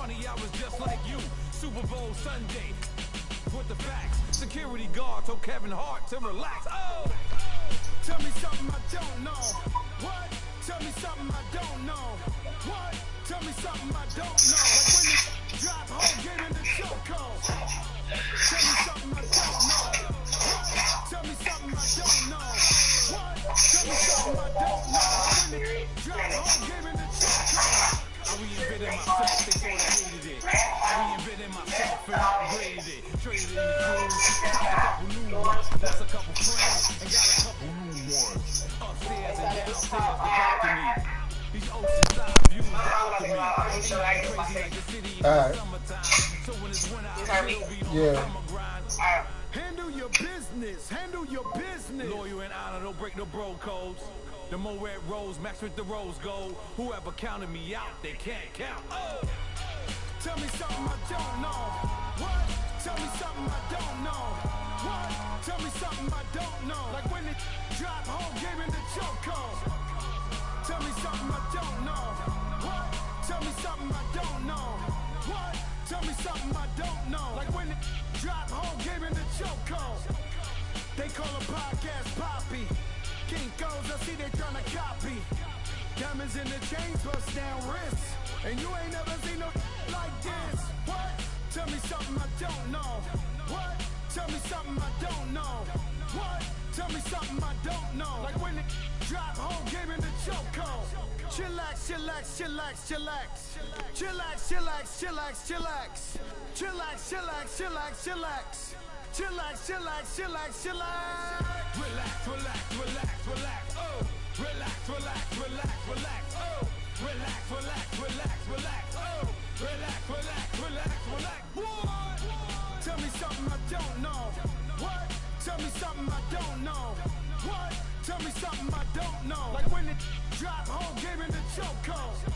funny, I was just like you. Super Bowl Sunday. With the facts, security guard told Kevin Hart to relax. Oh, tell me something I don't know. What? Tell me something I don't know. What? Tell me something I don't know. Like when the drop home, get in the chokehold. Tell me something I don't know. What? Tell me something I don't know. What? Tell me something I don't know. Like when the drop home, get in the chokehold. I reinvented myself, they sort of hated it. I reinvented myself and upgraded it. Traded in the crews, got a couple new ones. Lost a couple friends and got a couple new ones. Upstairs and downstairs, the balcony. These oceanside views out to me. Crazy like the city in the summertime. So when it's winter, I'll still be on the summer grind. Handle your business, handle your business. Loyal and honor, don't break no bro codes. The more red rose match with the rose gold. Whoever counted me out, they can't count. Oh, tell me something I don't know. What? Tell me something I don't know. What? Tell me something I don't know. Like when it drop home, gave in the chokehold. Tell me something I don't know. What? Tell me something I don't know. What? Tell me something I don't know. Like when it drop home, gave in the chokehold. They call a podcast Poppy. Kinkos, I see they tryna copy. Diamonds in the chains, bust down wrists. And you ain't never seen no like this. What? Tell me something I don't know. What? Tell me something I don't know. What? Tell me something I don't know. Like when it drop home, gave in the chokehold. Chillax, chillax, chillax, chillax. Chillax, chillax, chillax, chillax. Chillax, chillax, chillax, chillax. Chillax, chillax, chillax, chillax. Relax, relax, relax, relax. Oh, relax, relax, relax, relax. Oh, relax, relax, relax, relax. Oh, relax, relax, relax, relax. What? Tell me something I don't know. What? Tell me something I don't know. What? Tell me something I don't know. Like when it drop home, gave in the chokehold.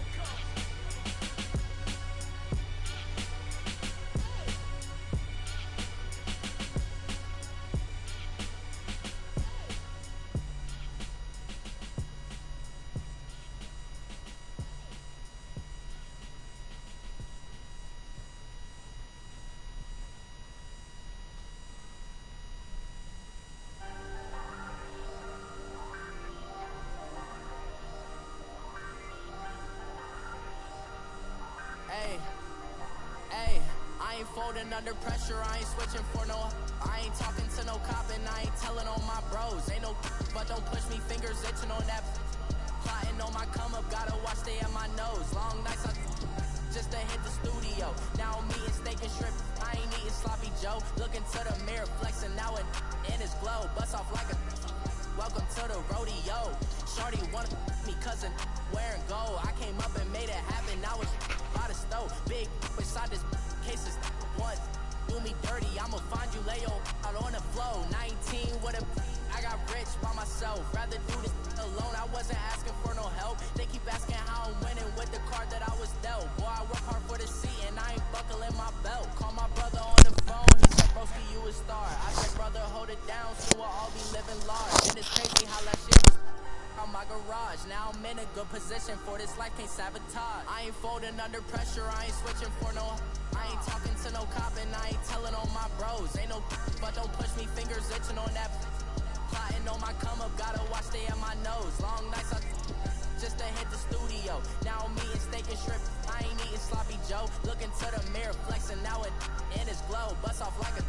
Folding under pressure, I ain't switching for no. I ain't talking to no cop and I ain't telling on my bros. Ain't no, but don't push me, fingers itching on that. Plotting on my come up, gotta watch stay at my nose. Long nights, just to hit the studio. Now I'm eating steak and shrimp, I ain't eating sloppy Joe. Looking to the mirror, flexing now it in his glow. Bust off like a, welcome to the rodeo. Shorty wanna me cousin wearing gold. I came up and made it happen, now it's by the stove. Big beside this cases once. Do me dirty, I'ma find you lay out on the floor. 19 with a, I got rich by myself. Rather do this alone, I wasn't asking for no help. They keep asking how I'm winning with the card that I was dealt. Boy, I work hard for the seat and I ain't buckling my belt. Call my brother on the phone, he said, broski, you a star. I said, brother, hold it down, so we'll all be living large. And it's crazy how that shit was on my garage. Now I'm in a good position for this life, can't sabotage. I ain't folding under pressure, I ain't switching for no. I ain't talking to no cop and I ain't telling on my bros. Ain't no, but don't push me, fingers itching on that. Plotting on my come up, gotta watch stay at my nose. Long nights, just to hit the studio. Now I'm eating steak and shrimp, I ain't eating sloppy Joe. Looking to the mirror, flexing now it in his glow. Bust off like a,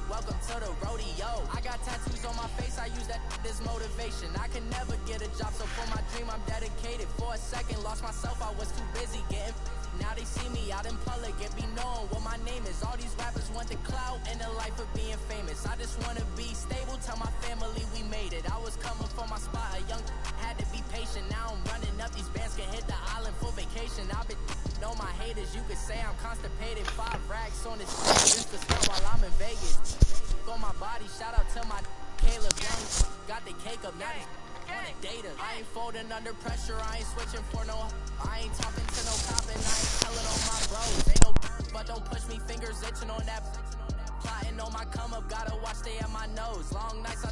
welcome to the rodeo. I got tattoos on my face, I use that as motivation. I can never get a job, so for my dream I'm dedicated. For a second, lost myself, I was too busy getting. Now they see me out in public and be knowing what my name is. All these rappers want the clout and the life of being famous. I just wanna be stable, tell my family we made it. I was coming for my spot, a young had to be patient. Now I'm running up, these bands can hit the island for vacation. I've been know my haters, you could say I'm constipated. 5 racks on this just to stop while I'm in Vegas. On my body, shout out to my Caleb Young. Got the cake up, now on the data. I ain't folding under pressure, I ain't switching for no. I ain't talking to no cop and I ain't telling on my bros. Ain't no, but don't push me, fingers itching on that. Plotting on my come up, gotta watch stay at my nose. Long nights,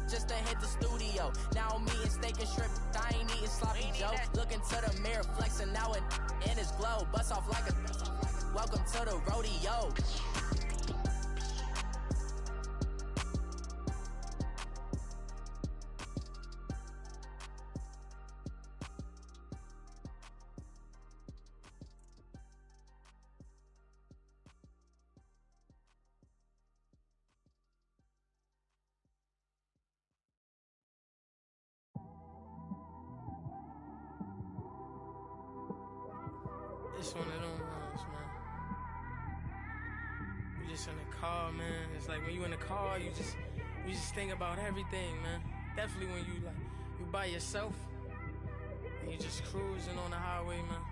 just to hit the studio. Now I'm eating steak and shrimp, I ain't eating sloppy joke. Look into the mirror, flexing now and in his glow. Bust off like a welcome to the rodeo. It's one of them ones, man. You just in the car, man. It's like when you in the car, you just think about everything, man. Definitely when you by yourself and you just cruising on the highway, man.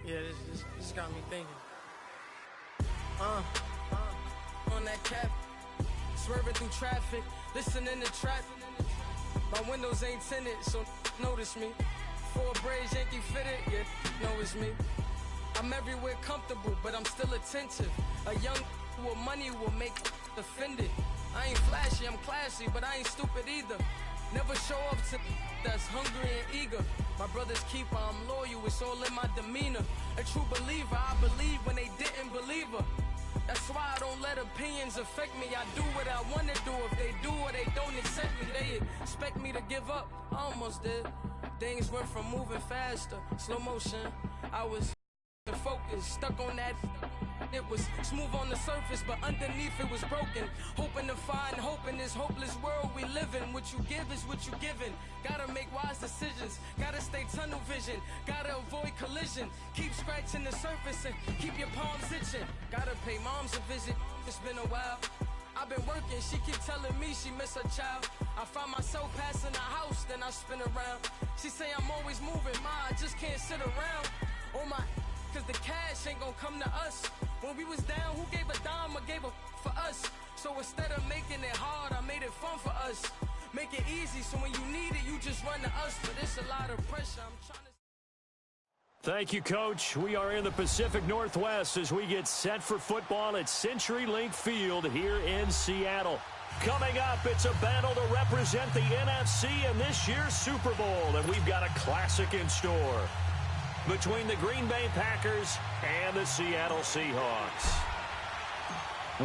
Yeah, this got me thinking. On that cap, swerving through traffic, listening to trap. My windows ain't tinted, so notice me. Four braids, Yankee fitted, yeah, know it's me. I'm everywhere comfortable, but I'm still attentive. A young with money will make offended. I ain't flashy, I'm classy, but I ain't stupid either. Never show up to that's hungry and eager. My brother's keeper, I'm loyal, it's all in my demeanor. A true believer, I believe when they didn't believe her. That's why I don't let opinions affect me. I do what I want to do. If they do or they don't accept me, they expect me to give up. I almost did. Things went from moving faster, slow motion. I was focused, stuck on that. It was smooth on the surface, but underneath it was broken. Hoping to find hope in this hopeless world we live in. What you give is what you given. Gotta make wise decisions. Gotta stay tunnel vision. Gotta avoid collision. Keep scratching the surface and keep your palms itching. Gotta pay moms a visit. It's been a while. I've been working, she keep telling me she miss her child. I find myself passing the house, then I spin around. She say I'm always moving, I just can't sit around. Oh my, cause the cash ain't gonna come to us. When we was down, who gave a dime or gave a for us? So instead of making it hard, I made it fun for us. Make it easy, so when you need it, you just run to us. But it's a lot of pressure, I'm trying to... Thank you, Coach. We are in the Pacific Northwest as we get set for football at CenturyLink Field here in Seattle. Coming up, it's a battle to represent the NFC in this year's Super Bowl, and we've got a classic in store between the Green Bay Packers and the Seattle Seahawks.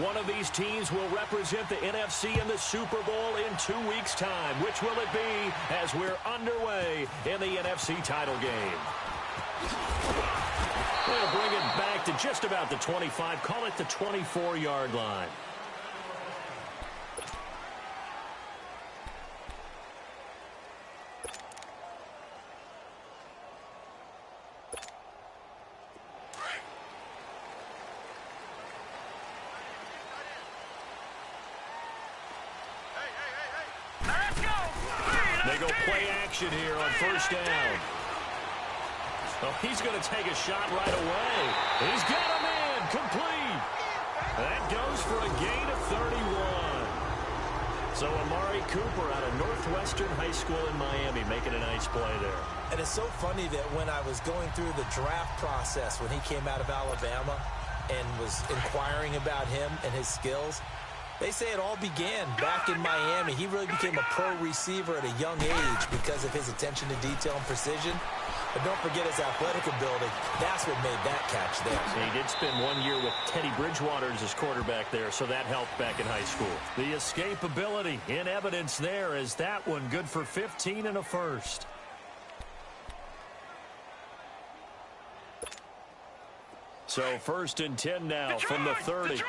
One of these teams will represent the NFC in the Super Bowl in 2 weeks' time. Which will it be as we're underway in the NFC title game? They'll bring it back to just about the 25, call it the 24-yard line. They go play action here on first down. Oh, he's going to take a shot right away. He's got him in. Complete. That goes for a gain of 31. So Amari Cooper out of Northwestern High School in Miami making a nice play there. And it's so funny that when I was going through the draft process when he came out of Alabama and was inquiring about him and his skills, they say it all began back in Miami. He really became a pro receiver at a young age because of his attention to detail and precision. But don't forget his athletic ability. That's what made that catch there. He did spend 1 year with Teddy Bridgewater as his quarterback there, so that helped back in high school. The escapability in evidence there as that one good for 15 and a first. So 1st and 10 now from the 30.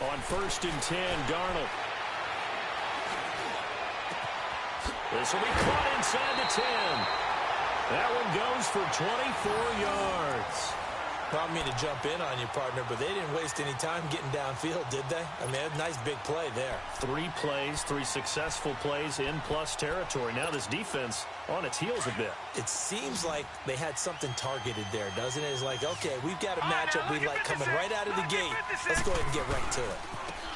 On 1st and 10, Darnold. This will be caught inside the 10. That one goes for 24 yards. I don't mean to jump in on you, partner, but they didn't waste any time getting downfield, did they? I mean, a nice big play there. 3 plays, 3 successful plays in plus territory. Now this defense on its heels a bit. It seems like they had something targeted there, doesn't it? It's like, okay, we've got a matchup we like coming right out of the gate. Let's go ahead and get right to it.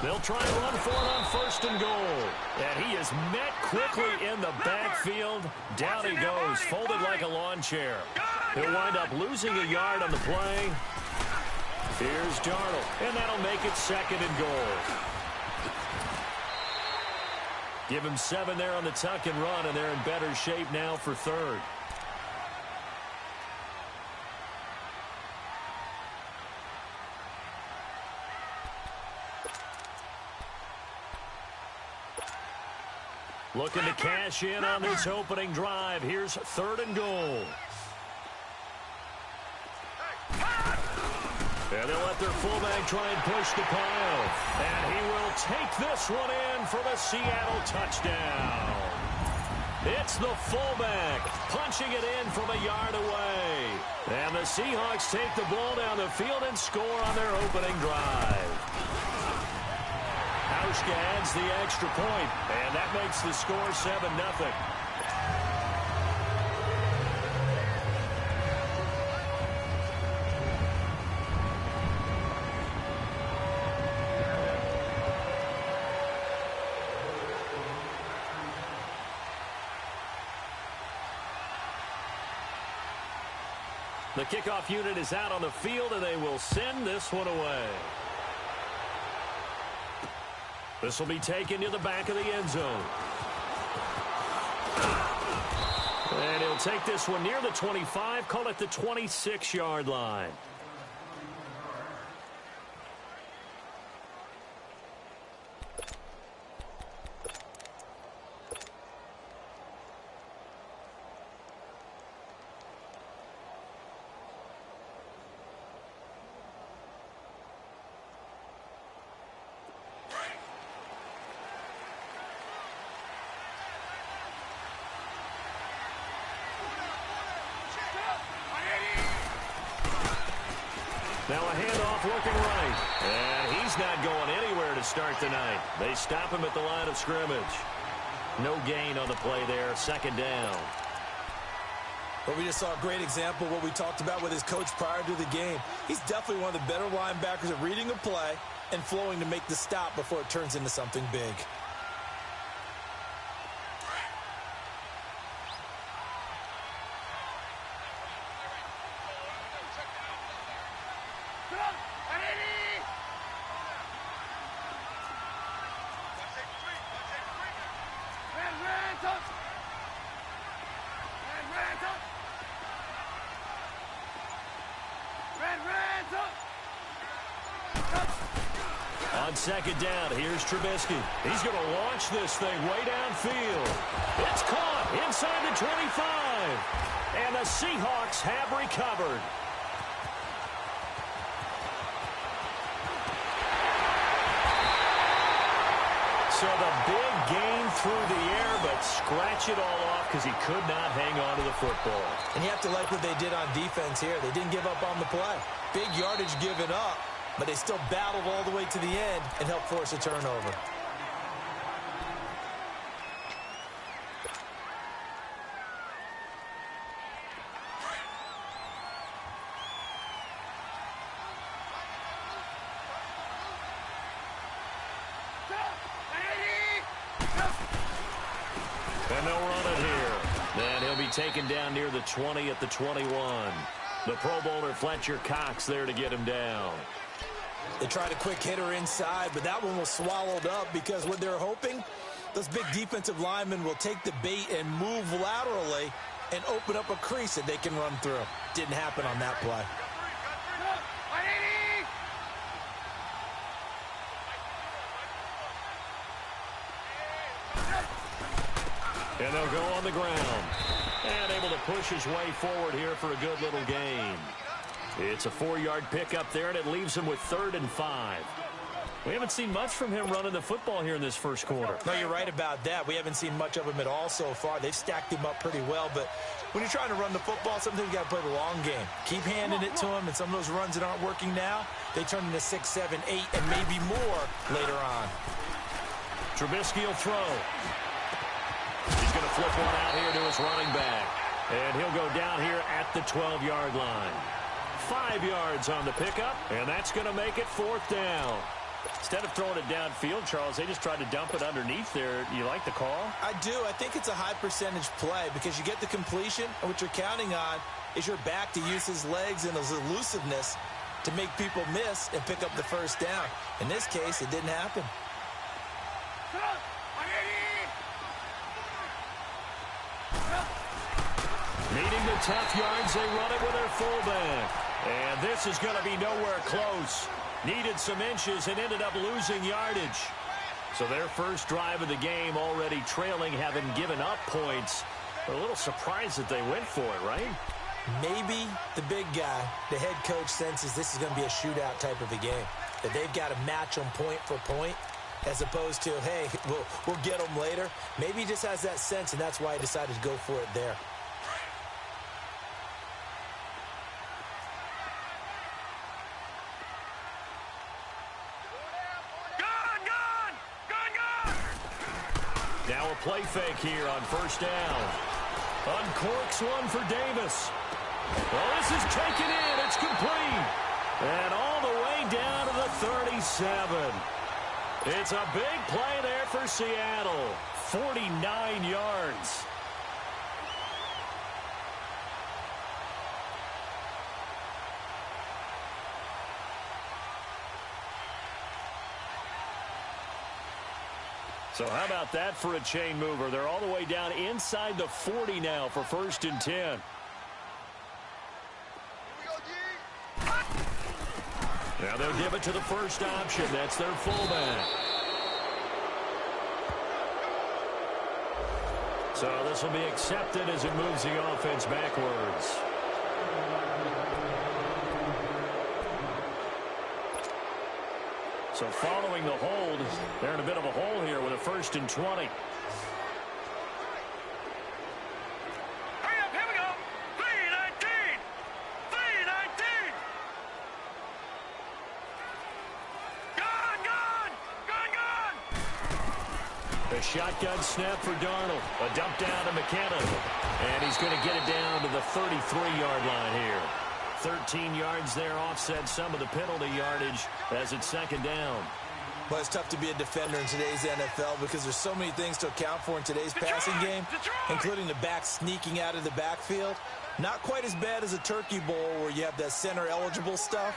They'll try and run for it on 1st and goal. And he is met quickly in the backfield. Down he goes, folded like a lawn chair. He'll wind up losing a yard on the play. Here's Darnold, and that'll make it 2nd and goal. Give him 7 there on the tuck and run, and they're in better shape now for 3rd. Looking to cash in on this opening drive. Here's 3rd and goal. And they'll let their fullback try and push the pile. And he will take this one in for the Seattle touchdown. It's the fullback punching it in from a yard away. And the Seahawks take the ball down the field and score on their opening drive. Hauschka adds the extra point, and that makes the score 7-0. The kickoff unit is out on the field, and they will send this one away. This will be taken to the back of the end zone. And he'll take this one near the 25, call it the 26-yard line. Now a handoff looking right. And he's not going anywhere to start tonight. They stop him at the line of scrimmage. No gain on the play there. 2nd down. Well, we just saw a great example of what we talked about with his coach prior to the game. He's definitely one of the better linebackers at reading a play and flowing to make the stop before it turns into something big. On 2nd down, here's Trubisky. He's going to launch this thing way downfield. It's caught inside the 25. And the Seahawks have recovered. So the big gain through the air, but scratch it all off because he could not hang on to the football. And you have to like what they did on defense here. They didn't give up on the play. Big yardage given up, but they still battled all the way to the end and helped force a turnover. And they'll run it here. And he'll be taken down near the 20 at the 21. The Pro Bowler Fletcher Cox there to get him down. They tried a quick hitter inside, but that one was swallowed up because what they're hoping, those big defensive linemen will take the bait and move laterally and open up a crease that they can run through. Didn't happen on that play. And they'll go on the ground. And able to push his way forward here for a good little gain. It's a 4-yard pickup there, and it leaves him with 3rd and 5. We haven't seen much from him running the football here in this first quarter. No, you're right about that. We haven't seen much of him at all so far. They've stacked him up pretty well, but when you're trying to run the football, sometimes you got to play the long game. Keep handing it to him, and some of those runs that aren't working now, they turn into 6, 7, 8, and maybe more later on. Trubisky will throw. He's going to flip one out here to his running back. And he'll go down here at the 12-yard line. 5 yards on the pickup, and that's going to make it 4th down. Instead of throwing it downfield, Charles, they just tried to dump it underneath there. You like the call? I do. I think it's a high-percentage play because you get the completion, and what you're counting on is your back to use his legs and his elusiveness to make people miss and pick up the first down. In this case, it didn't happen. Needing the tough yards, they run it with their fullback. And this is going to be nowhere close. Needed some inches and ended up losing yardage. So their first drive of the game already trailing, having given up points. They're a little surprised that they went for it, right? Maybe the big guy, the head coach, senses this is going to be a shootout type of a game. That they've got to match them point for point, as opposed to, hey, we'll get them later. Maybe he just has that sense, and that's why he decided to go for it there. Now a play fake here on first down. Uncorks one for Davis. Well, this is taken in. It's complete. And all the way down to the 37. It's a big play there for Seattle. 49 yards. So how about that for a chain mover? They're all the way down inside the 40 now for 1st and 10. Now they'll give it to the first option. That's their fullback. So this will be accepted as it moves the offense backwards. So following the hold, they're in a bit of a hole here with a 1st and 20. Hurry up, here we go. 3-19. 3-19. Gone. The shotgun snap for Darnold. A dump down to McKenna. And he's going to get it down to the 33-yard line here. 13 yards there, offset some of the penalty yardage as it's 2nd down. Well, it's tough to be a defender in today's NFL because there's so many things to account for in today's passing game, including the back sneaking out of the backfield. Not quite as bad as a turkey bowl where you have that center-eligible stuff,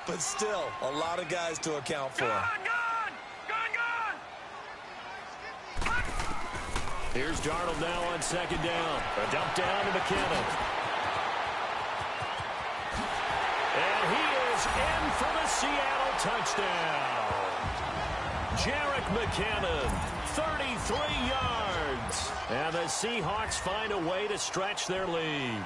but still a lot of guys to account for. Here's Darnold now on 2nd down. A dump down to McKenna. And he is in for the Seattle touchdown. Jerick McKinnon, 33 yards. And the Seahawks find a way to stretch their lead.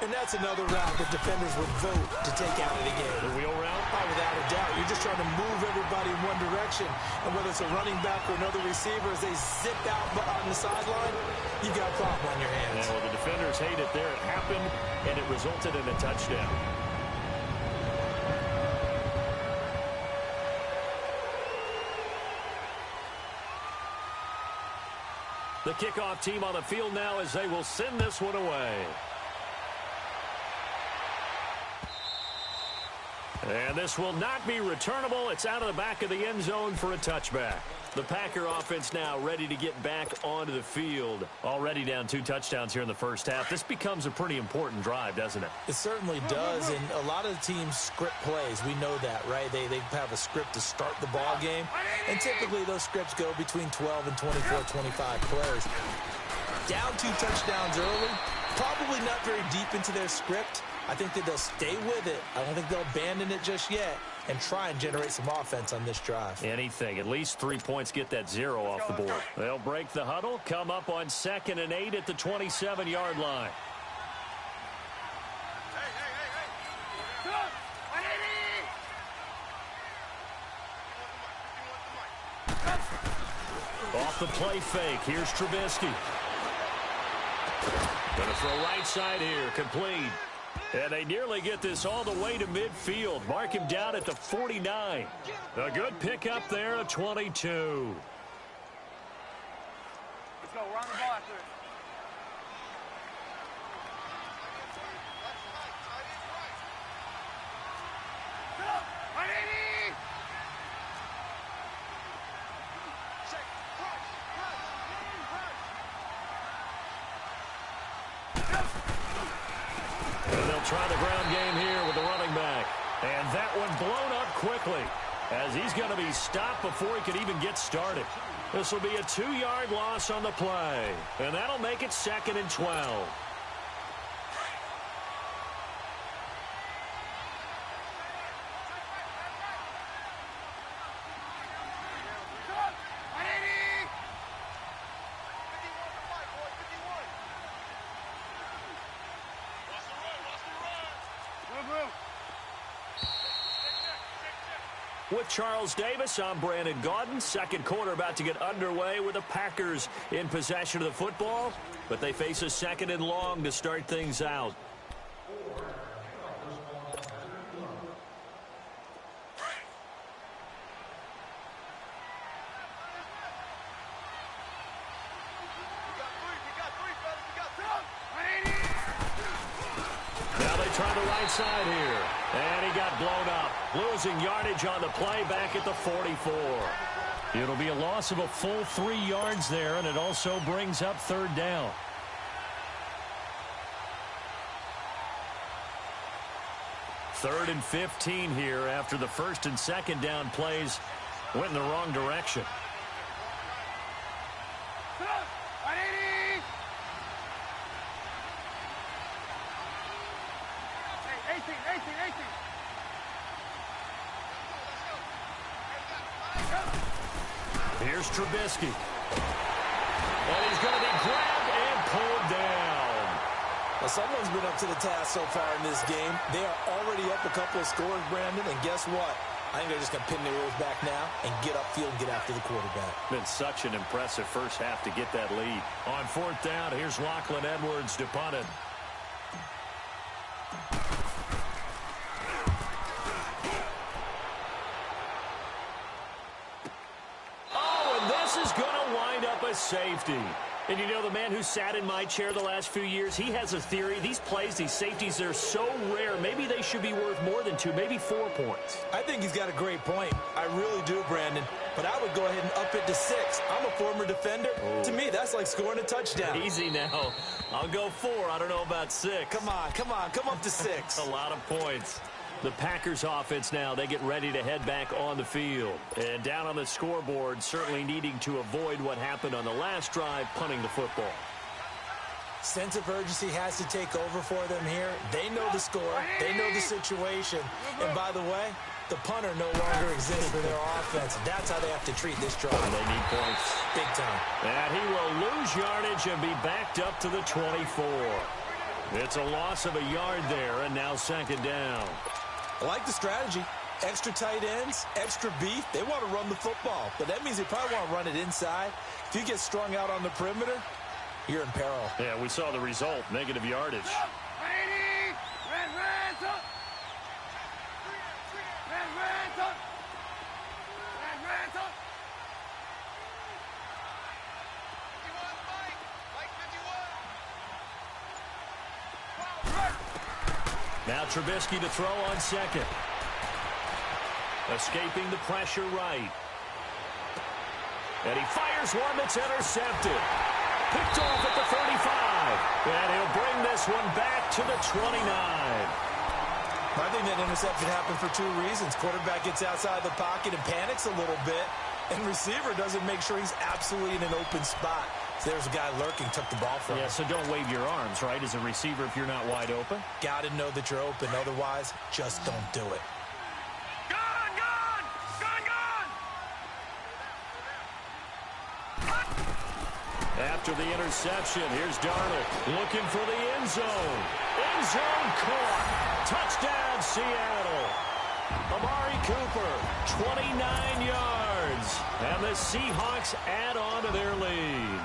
And that's another route that defenders would vote to take out of the game. The wheel route? Oh, without a doubt. You're just trying to move everybody in one direction. And whether it's a running back or another receiver, as they zip out on the sideline, you've got a problem on your hands. Yeah, well, the defenders hate it there. It happened, and it resulted in a touchdown. The kickoff team on the field now as they will send this one away. And this will not be returnable. It's out of the back of the end zone for a touchback. The Packer offense now ready to get back onto the field. Already down 2 touchdowns here in the first half. This becomes a pretty important drive, doesn't it? It certainly does, and a lot of the teams script plays. We know that, right? They have a script to start the ball game, and typically those scripts go between 12 and 24, 25 plays. Down 2 touchdowns early, probably not very deep into their script. I think that they'll stay with it. I don't think they'll abandon it just yet and try and generate some offense on this drive. Anything. At least 3 points, get that 0 off the board. They'll break the huddle, come up on 2nd and 8 at the 27-yard line. Off the play fake. Here's Trubisky. Going to throw right side here. Complete. And they nearly get this all the way to midfield. Mark him down at the 49. A good pickup there, a 22. Let's go. We're on the ball after it. And they'll try the ground game here with the running back. that one blown up quickly, as he's going to be stopped before he can even get started. This will be a 2-yard loss on the play, and that'll make it 2nd and 12. With Charles Davis, I'm Brandon Gaudin. Second quarter about to get underway with the Packers in possession of the football, but they face a 2nd and long to start things out. Trying the right side here, and he got blown up, losing yardage on the play back at the 44. It'll be a loss of a full 3 yards there, and it also brings up 3rd down. Third and 15 here after the 1st and 2nd down plays went in the wrong direction. Here's Trubisky. And he's going to be grabbed and pulled down. Well, someone's been up to the task so far in this game. They are already up a couple of scores, Brandon, and guess what? I think they're just going to pin their ears back now and get upfield and get after the quarterback. Been such an impressive first half to get that lead. On 4th down, here's Lachlan Edwards to punt it. Safety. And you know, the man who sat in my chair the last few years, he has a theory. These plays, these safeties, they're so rare. Maybe they should be worth more than 2, maybe 4 points. I think he's got a great point. I really do, Brandon. But I would go ahead and up it to 6. I'm a former defender. Oh. To me, that's like scoring a touchdown. Easy now. I'll go 4. I don't know about 6. Come on. Come up to 6. A lot of points. The Packers offense now, they get ready to head back on the field. And down on the scoreboard, certainly needing to avoid what happened on the last drive, punting the football. Sense of urgency has to take over for them here. They know the score. They know the situation. And by the way, the punter no longer exists for their offense. That's how they have to treat this drive. They need points. Big time. And he will lose yardage and be backed up to the 24. It's a loss of a yard there, and now 2nd down. I like the strategy. Extra tight ends, extra beef. They want to run the football, but that means they probably want to run it inside. If you get strung out on the perimeter, you're in peril. Yeah, we saw the result, negative yardage. Now Trubisky to throw on 2nd. Escaping the pressure right. And he fires one that's intercepted. Picked off at the 35. And he'll bring this one back to the 29. I think that interception happened for 2 reasons. Quarterback gets outside the pocket and panics a little bit. And receiver doesn't make sure he's absolutely in an open spot. So there's a guy lurking, took the ball from him. Yeah, so don't wave your arms, right, as a receiver if you're not wide open. Got to know that you're open. Otherwise, just don't do it. Gone! After the interception, here's Darnold looking for the end zone. End zone caught. Touchdown, Seattle. Amari Cooper, 29 yards. And the Seahawks add on to their lead.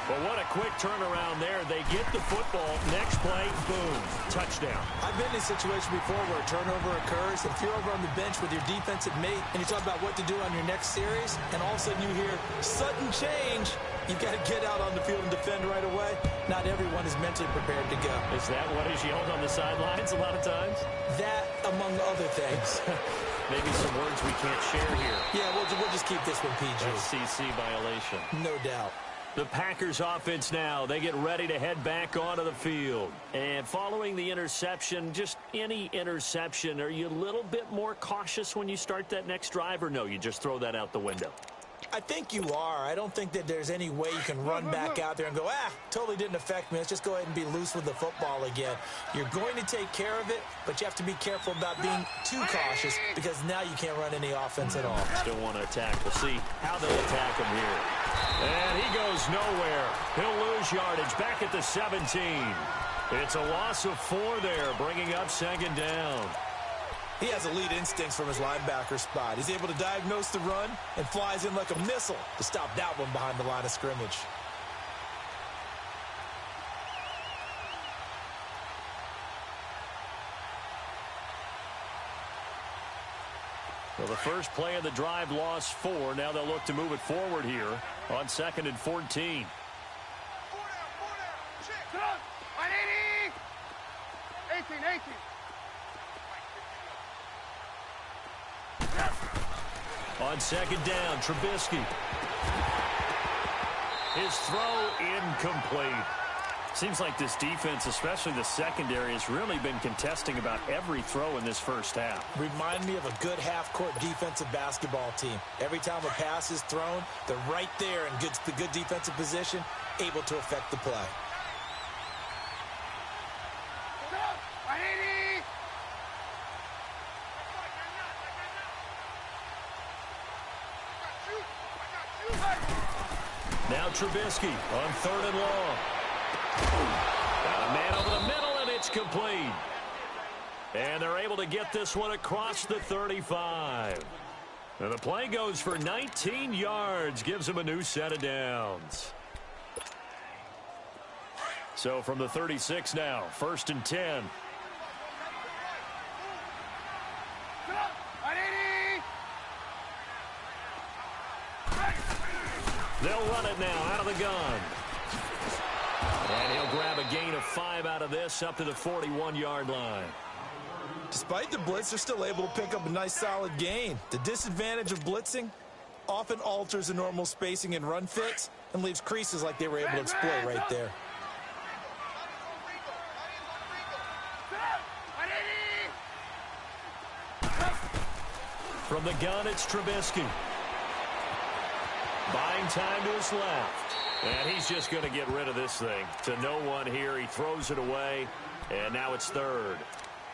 But what a quick turnaround there. They get the football. Next play, boom, touchdown. I've been in a situation before where a turnover occurs. If you're over on the bench with your defensive mate and you talk about what to do on your next series, and all of a sudden you hear sudden change, you've got to get out on the field and defend right away. Not everyone is mentally prepared to go. Is that what is yelled on the sidelines a lot of times? That, among other things. Maybe some words we can't share here. Yeah, we'll just keep this one PG. FCC violation. No doubt. The Packers offense now, they get ready to head back onto the field. And following the interception, just any interception, are you a little bit more cautious when you start that next drive, or no, you just throw that out the window? I think you are. I don't think that there's any way you can run back out there and go, totally didn't affect me. Let's just go ahead and be loose with the football again. You're going to take care of it, but you have to be careful about being too cautious because now you can't run any offense at all. Still want to attack. We'll see how they attack him here. And he goes nowhere. He'll lose yardage back at the 17. It's a loss of 4 there, bringing up second down. He has elite instincts from his linebacker spot. He's able to diagnose the run and flies in like a missile to stop that one behind the line of scrimmage. Well, the first play of the drive lost 4. Now they'll look to move it forward here on 2nd and 14. On second down, Trubisky. His throw incomplete. Seems like this defense, especially the secondary, has really been contesting about every throw in this first half. Remind me of a good half-court defensive basketball team. Every time a pass is thrown, they're right there in the good defensive position, able to affect the play. Now Trubisky on 3rd and long. Got a man over the middle, and it's complete. And they're able to get this one across the 35. And the play goes for 19 yards, gives them a new set of downs. So from the 36 now, 1st and 10. They'll run it now out of the gun. And he'll grab a gain of 5 out of this up to the 41-yard line. Despite the blitz, they're still able to pick up a nice solid gain. The disadvantage of blitzing often alters the normal spacing and run fits and leaves creases like they were able to exploit right there. From the gun, it's Trubisky. Buying time to his left. And he's just going to get rid of this thing. To no one here. He throws it away. And now it's 3rd.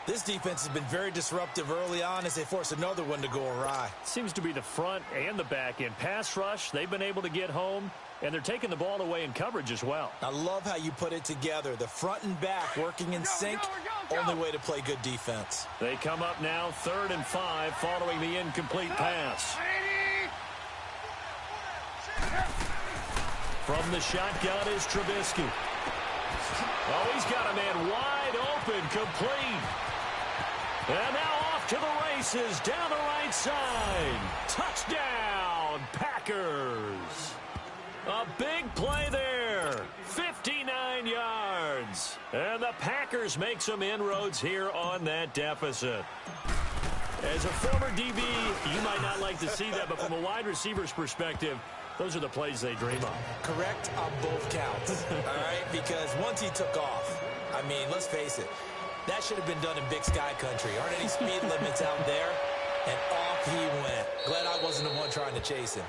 This defense has been very disruptive early on as they force another one to go awry. Seems to be the front and the back end. Pass rush, they've been able to get home. And they're taking the ball away in coverage as well. I love how you put it together. The front and back working in sync. Only way to play good defense. They come up now 3rd and 5 following the incomplete pass. From the shotgun is Trubisky. Oh, he's got a man wide open, complete. And now off to the races, down the right side. Touchdown, Packers. A big play there, 59 yards. And the Packers make some inroads here on that deficit. As a former DB, you might not like to see that, but from a wide receiver's perspective, those are the plays they dream of. Correct on both counts, all right? Because once he took off, I mean, let's face it, that should have been done in Big Sky Country. Aren't any speed limits out there? And off he went. Glad I wasn't the one trying to chase him.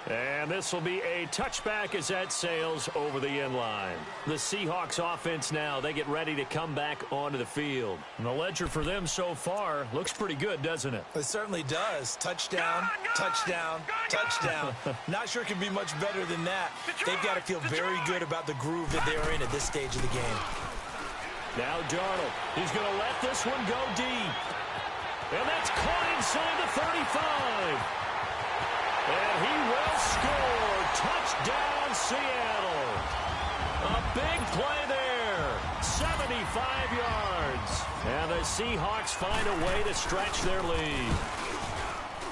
And this will be a touchback as that sails over the end line. The Seahawks offense now, they get ready to come back onto the field. And the ledger for them so far looks pretty good, doesn't it? It certainly does. Touchdown, touchdown, touchdown. Not sure it can be much better than that. They've got to feel very good about the groove that they're in at this stage of the game. Now Darnold, he's going to let this one go deep. And that's caught inside the 35. And he will score. Touchdown, Seattle. A big play there. 75 yards. And the Seahawks find a way to stretch their lead.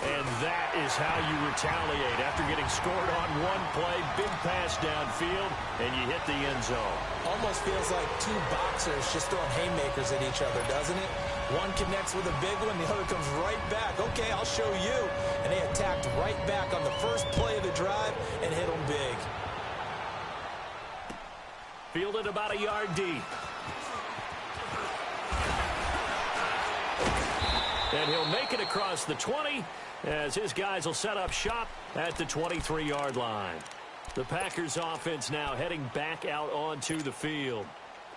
And that is how you retaliate after getting scored on one play. Big pass downfield, and you hit the end zone. Almost feels like two boxers just throwing haymakers at each other, doesn't it? One connects with a big one, the other comes right back. Okay, I'll show you. And they attacked right back on the first play of the drive and hit them big. Fielded about a yard deep. And he'll make it across the 20 as his guys will set up shop at the 23-yard line. The Packers offense now heading back out onto the field.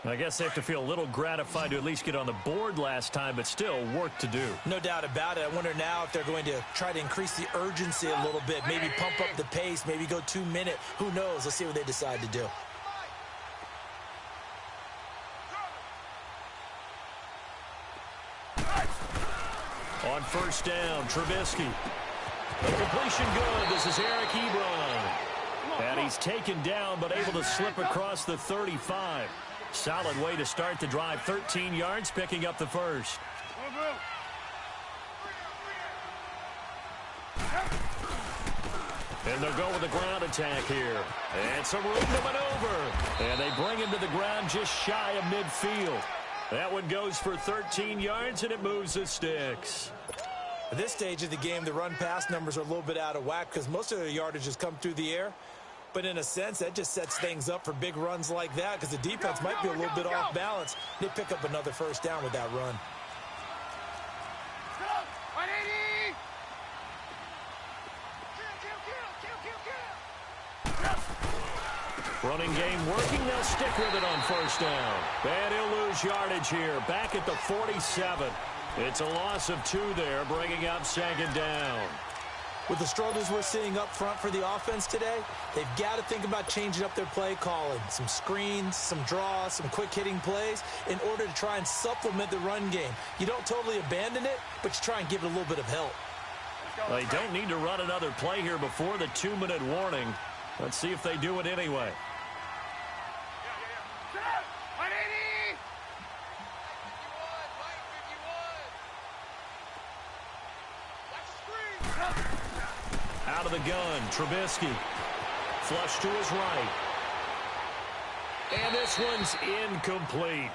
I guess they have to feel a little gratified to at least get on the board last time, but still work to do. No doubt about it. I wonder now if they're going to try to increase the urgency a little bit, maybe pump up the pace, maybe go 2-minute. Who knows? Let's see what they decide to do. On first down, Trubisky. The completion good. This is Eric Ebron. And he's taken down but able to slip across the 35. Solid way to start the drive. 13 yards, picking up the first. And they'll go with the ground attack here. And some room to maneuver. And they bring him to the ground just shy of midfield. That one goes for 13 yards, and it moves the sticks. At this stage of the game, the run-pass numbers are a little bit out of whack because most of their yardage has come through the air. But in a sense, that just sets things up for big runs like that because the defense might be a little bit off balance. They pick up another first down with that run. Running game working. They'll stick with it on first down. And he'll lose yardage here. Back at the 47. It's a loss of 2 there, bringing up second down. With the struggles we're seeing up front for the offense today, they've got to think about changing up their play calling. Some screens, some draws, some quick-hitting plays in order to try and supplement the run game. You don't totally abandon it, but you try and give it a little bit of help. They don't need to run another play here before the 2-minute warning. Let's see if they do it anyway. Out of the gun, Trubisky. Flush to his right. And this one's incomplete.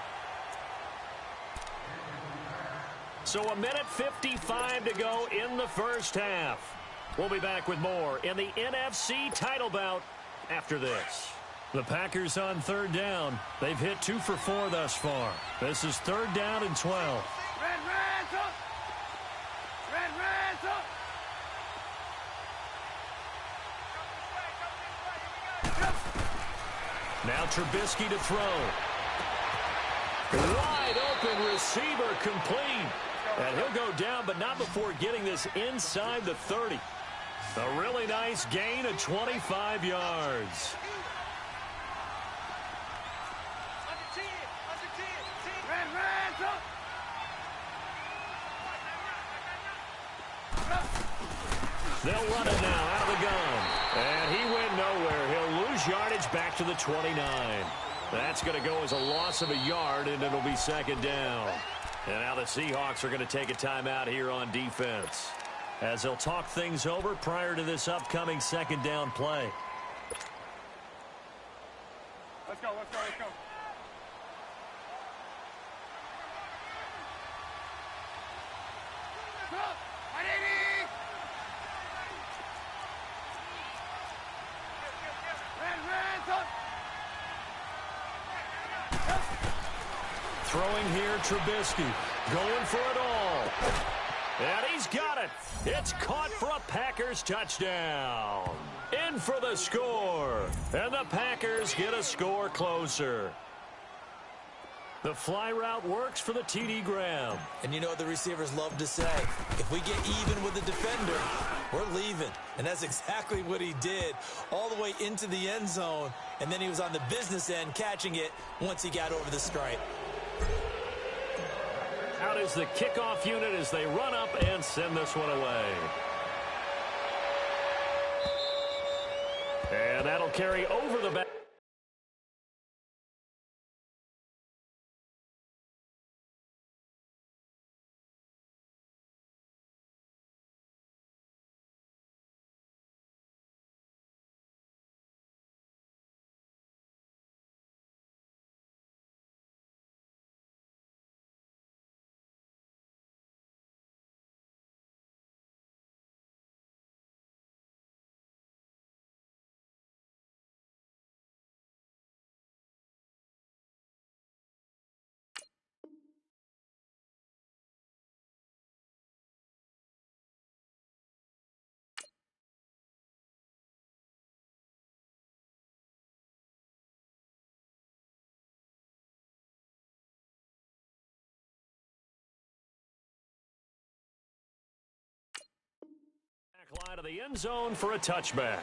So 1:55 to go in the first half. We'll be back with more in the NFC title bout after this. The Packers on third down. They've hit 2 for 4 thus far. This is third down and 12. Now Trubisky to throw. Wide open receiver complete. And he'll go down, but not before getting this inside the 30. A really nice gain of 25 yards. They'll run it now out of the gun. And he went nowhere. He'll lose yardage back to the 29. That's going to go as a loss of a yard, and it'll be second down. And now the Seahawks are going to take a timeout here on defense as they'll talk things over prior to this upcoming second down play. Let's go, let's go, let's go. Throwing here, Trubisky, going for it all. And he's got it. It's caught for a Packers touchdown. In for the score. And the Packers get a score closer. The fly route works for the T.D. Graham. And you know what the receivers love to say? If we get even with the defender, we're leaving. And that's exactly what he did all the way into the end zone. And then he was on the business end catching it once he got over the stripe. Out is the kickoff unit as they run up and send this one away. And that'll carry over the back. side of the end zone for a touchback.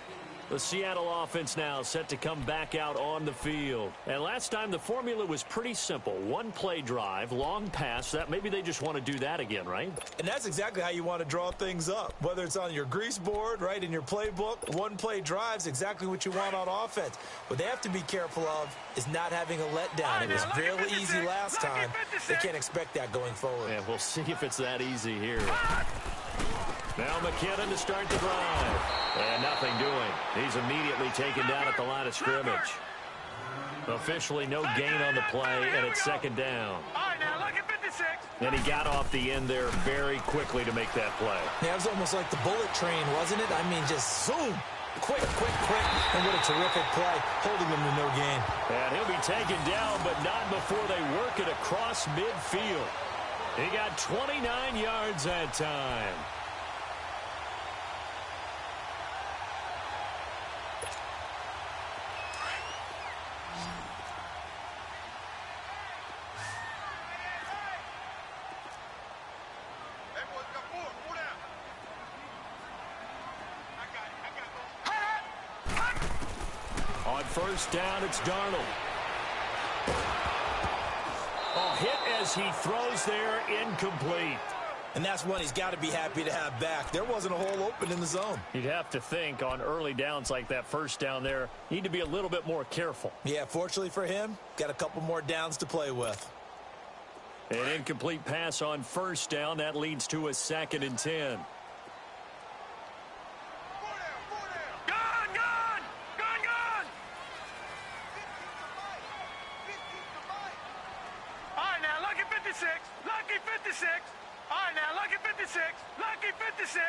The Seattle offense now set to come back out on the field. And last time the formula was pretty simple. One play drive, long pass. That maybe they just want to do that again, right? And that's exactly how you want to draw things up. Whether it's on your grease board, right, in your playbook, one play drive is exactly what you want on offense. What they have to be careful of is not having a letdown. It was fairly easy last time. They can't expect that going forward. Yeah, we'll see if it's that easy here. Now McKinnon to start the drive. And nothing doing. He's immediately taken down at the line of scrimmage. Officially no gain on the play, and it's second down. All right, now look at 56. And he got off the end there very quickly to make that play. Yeah, it was almost like the bullet train, wasn't it? I mean, just zoom. Quick, quick, quick. And what a terrific play, holding him to no gain. And he'll be taken down, but not before they work it across midfield. He got 29 yards that time. On first down, it's Darnold. Oh, hit as he throws there, incomplete. And that's one he's got to be happy to have back. There wasn't a hole open in the zone. You'd have to think on early downs like that first down there, need to be a little bit more careful. Yeah, fortunately for him, got a couple more downs to play with. An incomplete pass on first down. That leads to a 2nd and 10. Lucky 56. All right, now, lucky 56. Lucky 56.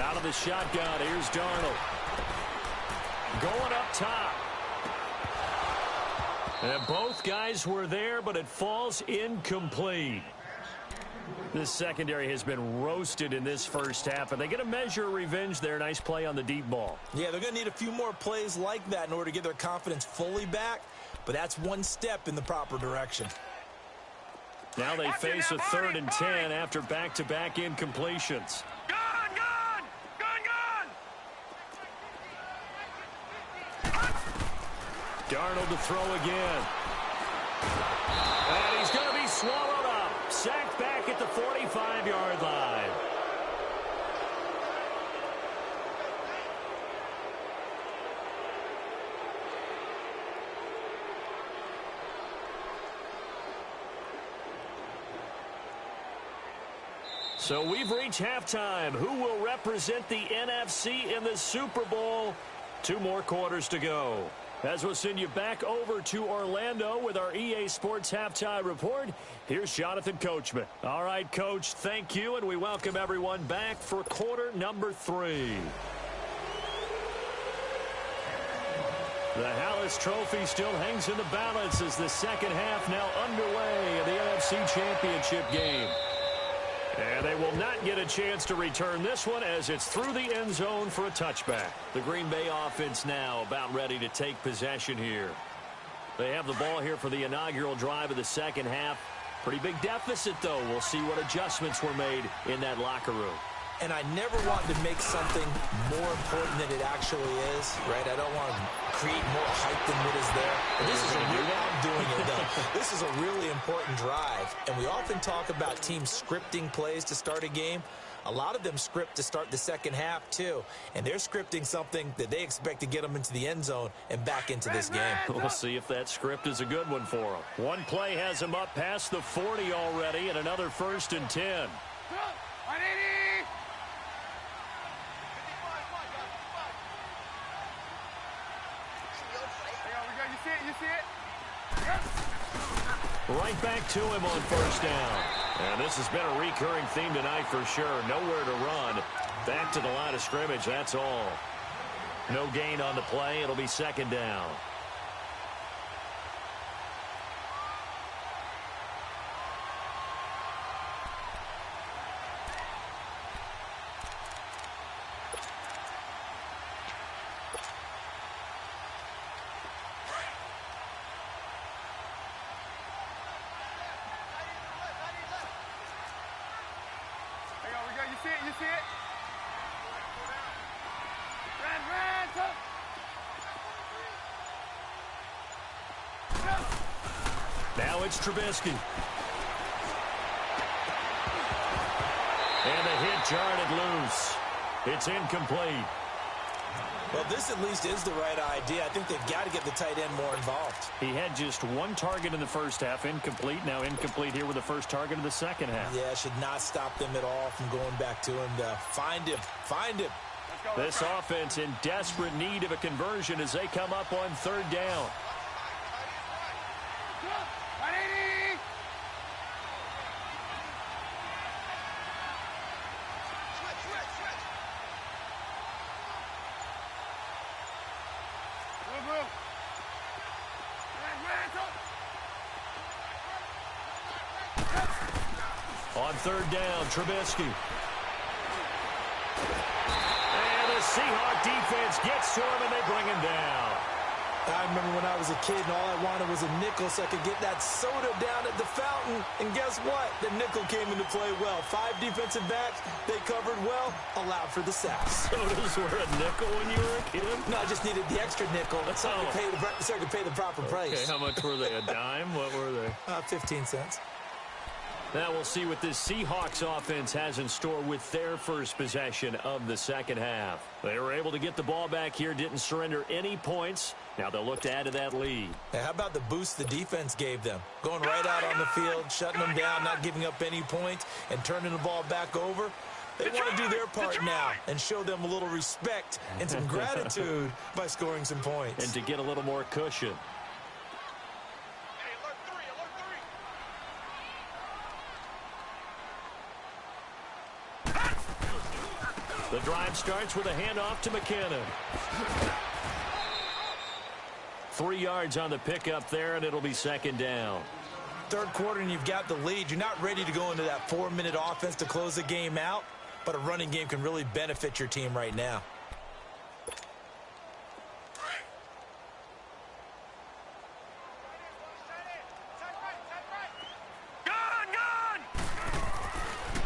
Out of the shotgun, here's Darnold. Going up top. And both guys were there, but it falls incomplete. This secondary has been roasted in this first half, and they get a measure of revenge there. Nice play on the deep ball. Yeah, they're going to need a few more plays like that in order to get their confidence fully back, but that's one step in the proper direction. Now they face a 3rd and 10 after back-to-back incompletions. Darnold to throw again. And he's going to be swallowed up. Sacked back at the 45-yard line. So we've reached halftime. Who will represent the NFC in the Super Bowl? 2 more quarters to go. As we'll send you back over to Orlando with our EA Sports Halftime Report, here's Jonathan Coachman. All right, Coach, thank you, and we welcome everyone back for quarter number 3. The Hallis Trophy still hangs in the balance as the second half now underway in the NFC Championship game. And they will not get a chance to return this one as it's through the end zone for a touchback. The Green Bay offense now about ready to take possession here. They have the ball here for the inaugural drive of the second half. Pretty big deficit, though. We'll see what adjustments were made in that locker room. And I never want to make something more important than it actually is, right? I don't want to create more hype than what is there. But this is a real, I'm doing it, though. This is a really important drive. And we often talk about teams scripting plays to start a game. A lot of them script to start the second half, too. And they're scripting something that they expect to get them into the end zone and back into this game. We'll see if that script is a good one for them. One play has them up past the 40 already, and another 1st and 10. Right back to him on first down. And this has been a recurring theme tonight for sure. Nowhere to run. Back to the line of scrimmage, that's all. No gain on the play. It'll be second down. see it, you see it? Now it's Trubisky. And the hit jarred it loose. It's incomplete. Well, this at least is the right idea. I think they've got to get the tight end more involved. He had just one target in the first half, incomplete. Now incomplete here with the first target of the second half. Yeah, should not stop them at all from going back to him to find him. Find him. This offense in desperate need of a conversion as they come up on third down. On third down, Trubisky. And the Seahawk defense gets to him, and they bring him down. I remember when I was a kid and all I wanted was a nickel so I could get that soda down at the fountain. And guess what? The nickel came into play well. 5 defensive backs, they covered well, allowed for the sacks. Sodas were a nickel when you were a kid? No, I just needed the extra nickel so I could pay the proper price. Okay, how much were they? A dime? What were they? 15 cents. Now we'll see what this Seahawks offense has in store with their first possession of the second half. They were able to get the ball back here, didn't surrender any points. Now they'll look to add to that lead. Hey, how about the boost the defense gave them? Going right out on the field, shutting them down, not giving up any points, and turning the ball back over. They want to do their part now and show them a little respect and some gratitude by scoring some points. And to get a little more cushion. The drive starts with a handoff to McKinnon. 3 yards on the pickup there, and it'll be second down. Third quarter, and you've got the lead. You're not ready to go into that 4-minute offense to close the game out, but a running game can really benefit your team right now.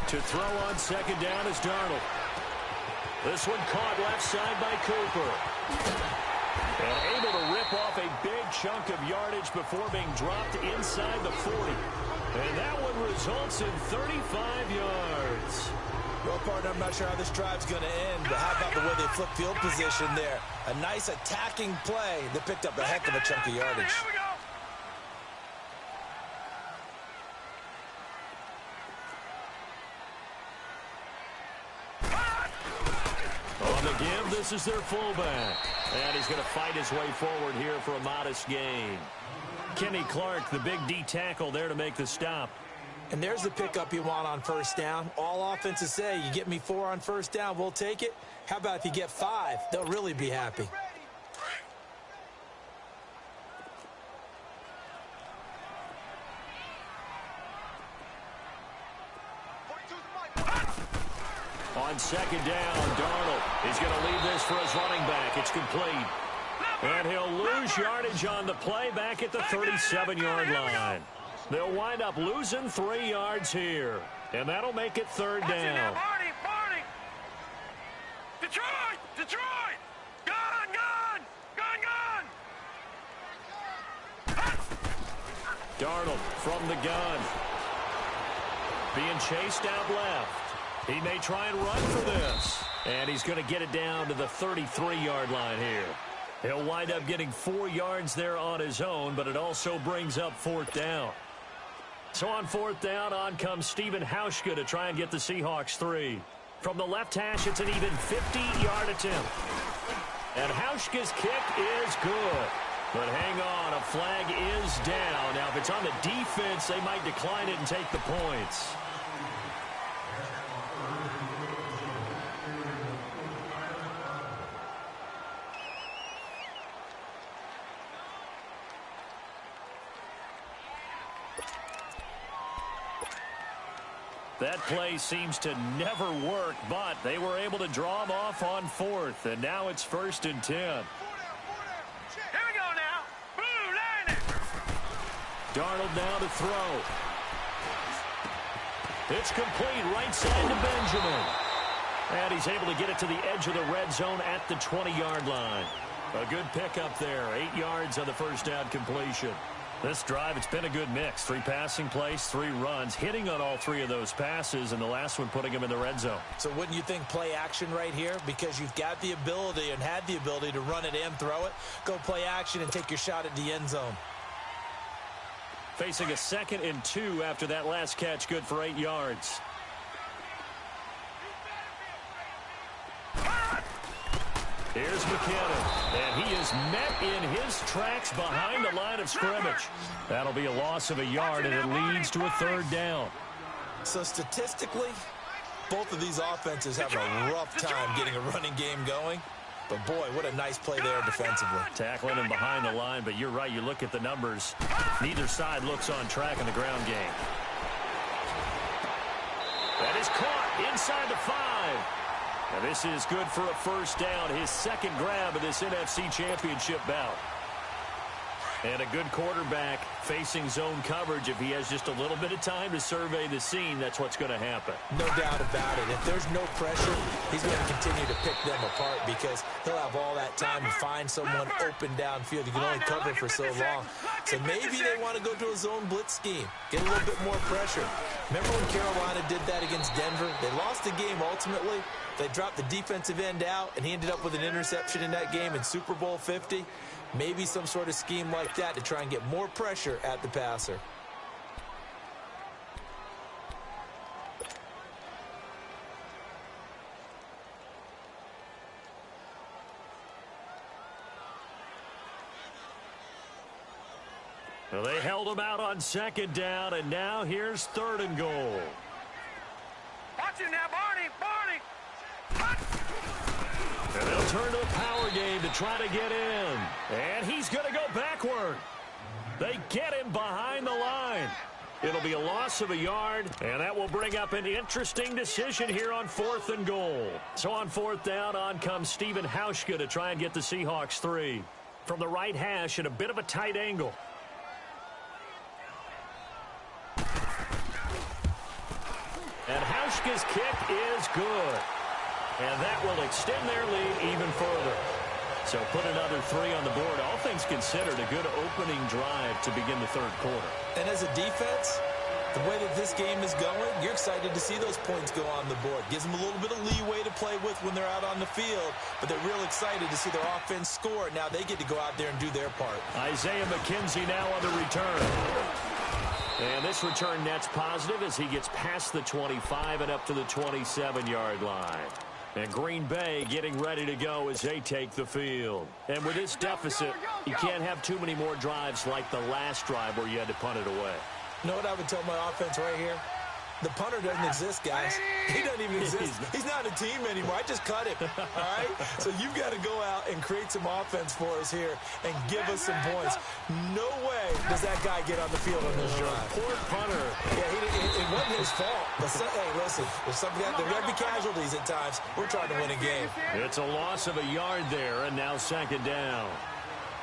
To throw on second down is Darnold. This one caught left side by Cooper. And able to rip off a big chunk of yardage before being dropped inside the 40. And that one results in 35 yards. Well, partner, I'm not sure how this drive's going to end, but how about the way they flip field position there? A nice attacking play that picked up a heck of a chunk of yardage. Here we go. On the give, this is their fullback. And he's going to fight his way forward here for a modest gain. Kenny Clark, the big D tackle there to make the stop. And there's the pickup you want on first down. All offenses say, you get me 4 on first down, we'll take it. How about if you get 5? They'll really be happy. On second down, Darnold is going to leave this for his running back. It's complete. And he'll lose yardage on the play back at the 37-yard line. They'll wind up losing 3 yards here. And that'll make it third down. Barney! Detroit! Gun! Darnold from the gun. Being chased out left. He may try and run for this. And he's going to get it down to the 33-yard line here. He'll wind up getting 4 yards there on his own, but it also brings up fourth down. So on fourth down, on comes Stephen Hauschka to try and get the Seahawks 3. From the left hash, it's an even 50-yard attempt. And Hauschka's kick is good. But hang on, a flag is down. Now, if it's on the defense, they might decline it and take the points. That play seems to never work, but they were able to draw him off on fourth, and now it's 1st and 10. Here we go now. Blue line it. Darnold now to throw. It's complete right side to Benjamin. And he's able to get it to the edge of the red zone at the 20-yard line. A good pickup there. 8 yards on the first down completion. This drive, it's been a good mix. 3 passing plays, 3 runs, hitting on all 3 of those passes, and the last one putting him in the red zone. So wouldn't you think play action right here? Because you've got the ability and had the ability to run it and throw it. Go play action and take your shot at the end zone. Facing a 2nd and 2 after that last catch, good for 8 yards. Here's McKinnon, and he is met in his tracks behind the line of scrimmage. That'll be a loss of a yard, and it leads to a 3rd down. So statistically, both of these offenses have a rough time getting a running game going. But, boy, what a nice play there defensively. Tackling him behind the line, but you're right. You look at the numbers. Neither side looks on track in the ground game. That is caught inside the 5. And this is good for a 1st down, his 2nd grab of this NFC Championship bout. And a good quarterback facing zone coverage. If he has just a little bit of time to survey the scene, that's what's going to happen. No doubt about it. If there's no pressure, he's going to continue to pick them apart because he'll have all that time to find someone open downfield. You can only cover for so long. So maybe they want to go to a zone blitz scheme, get a little bit more pressure. Remember when Carolina did that against Denver? They lost the game ultimately. They dropped the defensive end out, and he ended up with an interception in that game in Super Bowl 50. Maybe some sort of scheme like that to try and get more pressure at the passer. Well, they held him out on 2nd down, and now here's 3rd and goal. Watch it now, Barney! And they'll turn to the power game to try to get in. And he's going to go backward. They get him behind the line. It'll be a loss of a yard, and that will bring up an interesting decision here on 4th and goal. So on 4th down, on comes Stephen Hauschka to try and get the Seahawks 3. From the right hash at a bit of a tight angle. And Hauschka's kick is good. And that will extend their lead even further. So put another 3 on the board. All things considered, a good opening drive to begin the 3rd quarter. And as a defense, the way that this game is going, you're excited to see those points go on the board. Gives them a little bit of leeway to play with when they're out on the field. But they're real excited to see their offense score. Now they get to go out there and do their part. Isaiah McKenzie now on the return. And this return net's positive as he gets past the 25 and up to the 27-yard line. And Green Bay getting ready to go as they take the field. And with this deficit, you can't have too many more drives like the last drive where you had to punt it away. You know what I would tell my offense right here? The punter doesn't exist, guys. He doesn't even exist. He's not a team anymore. I just cut him, all right? So you've got to go out and create some offense for us here and give us some points. No way does that guy get on the field on this drive. Poor punter. Yeah, it wasn't his fault. But hey, listen, there's got to be casualties at times. We're trying to win a game. It's a loss of a yard there, and now 2nd down.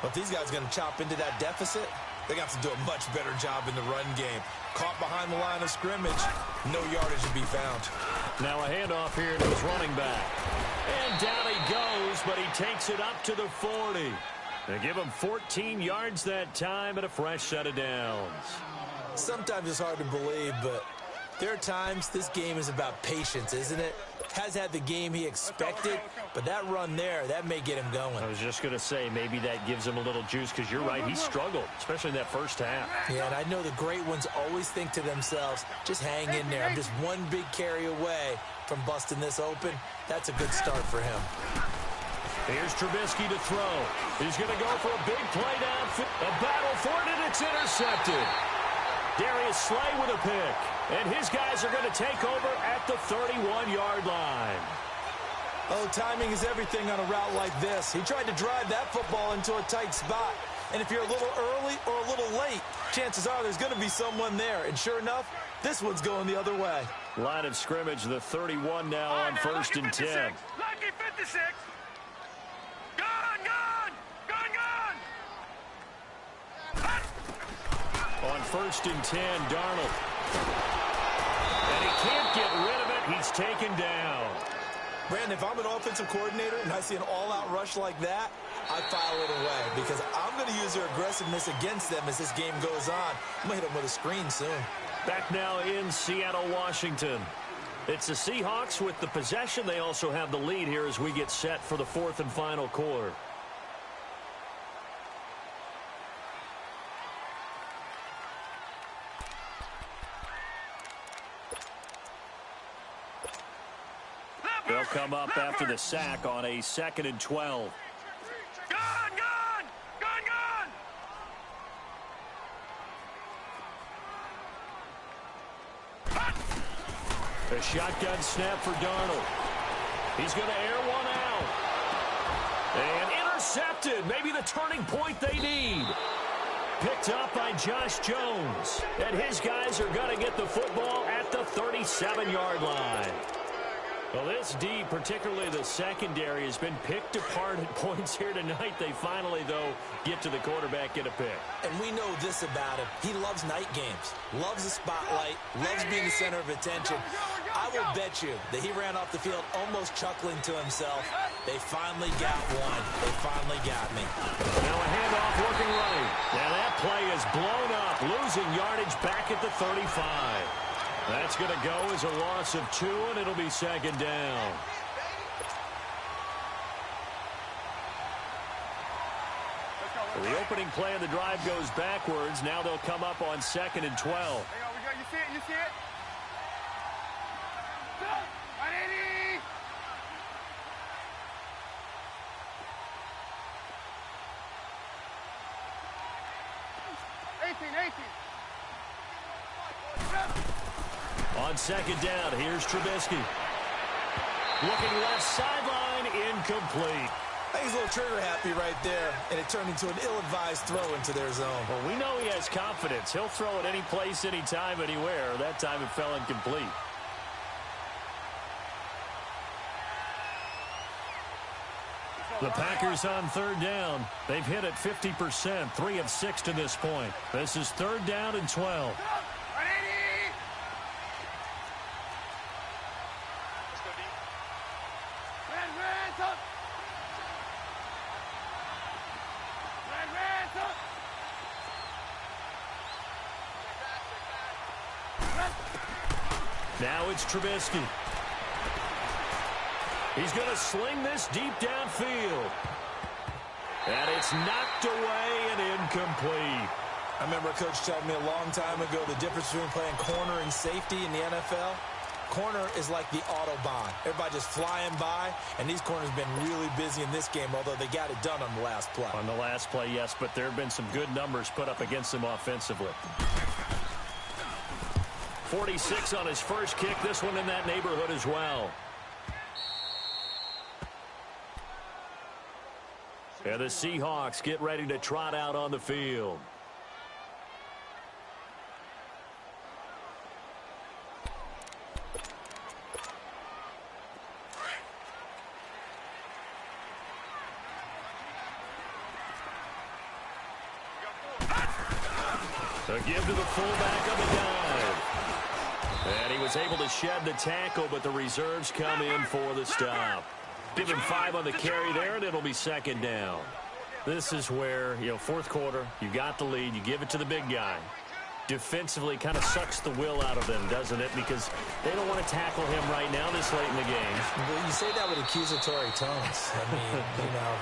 But these guys are going to chop into that deficit. They got to do a much better job in the run game. Caught behind the line of scrimmage, no yardage to be found. Now a handoff here to his running back. And down he goes, but he takes it up to the 40. They give him 14 yards that time and a fresh set of downs. Sometimes it's hard to believe, but there are times this game is about patience, isn't it? Has had the game he expected, but that run there, that may get him going. I was just going to say, maybe that gives him a little juice, because you're right, he struggled, especially in that first half. Yeah, and I know the great ones always think to themselves, just hang in there. I'm just one big carry away from busting this open. That's a good start for him. Here's Trubisky to throw. He's going to go for a big play downfield. A battle for it, and it's intercepted. Darius Slay with a pick. And his guys are going to take over at the 31-yard line. Oh, timing is everything on a route like this. He tried to drive that football into a tight spot. And if you're a little early or a little late, chances are there's going to be someone there. And sure enough, this one's going the other way. Line of scrimmage, the 31 now on 1st and 10. Lucky 56. Gone. On 1st and 10, Darnold. And he can't get rid of it. He's taken down. Brandon, if I'm an offensive coordinator and I see an all-out rush like that, I file it away because I'm going to use their aggressiveness against them as this game goes on. I'm going to hit them with a screen soon. Back now in Seattle, Washington. It's the Seahawks with the possession. They also have the lead here as we get set for the fourth and final quarter. They'll come up after the sack on a 2nd and 12. Gun! A shotgun snap for Darnold. He's going to air one out. And intercepted. Maybe the turning point they need. Picked up by Josh Jones. And his guys are going to get the football at the 37-yard line. Well, this D, particularly the secondary, has been picked apart at points here tonight. They finally, though, get to the quarterback, get a pick. And we know this about him. He loves night games, loves the spotlight, loves being the center of attention. I will bet you that he ran off the field almost chuckling to himself. They finally got one. They finally got me. Now a handoff working right. Now that play is blown up, losing yardage back at the 35. That's going to go as a loss of 2, and it'll be 2nd down. The opening play of the drive goes backwards. Now they'll come up on 2nd and 12. Hang on, you see it? You see it? 180! On 2nd down, here's Trubisky. Looking left sideline, incomplete. I think he's a little trigger happy right there, and it turned into an ill-advised throw into their zone. Well, we know he has confidence. He'll throw it any place, anytime, anywhere. That time it fell incomplete. The Packers on 3rd down. They've hit it 50%, 3 of 6 to this point. This is 3rd down and 12. Now it's Trubisky. He's going to sling this deep downfield. And it's knocked away and incomplete. I remember a coach telling me a long time ago the difference between playing corner and safety in the NFL. Corner is like the Autobahn. Everybody just flying by, and these corners have been really busy in this game, although they got it done on the last play. On the last play, yes, but there have been some good numbers put up against them offensively. 46 on his first kick. This one in that neighborhood as well. And the Seahawks get ready to trot out on the field. A give to the fullback on the dive. And he was able to shed the tackle, but the reserves come in for the stop. Give him 5 on the carry there, and it'll be 2nd down. This is where, fourth quarter, you got the lead, you give it to the big guy. Defensively kind of sucks the will out of them, doesn't it? Because they don't want to tackle him right now this late in the game. Well, you say that with accusatory tones. I mean,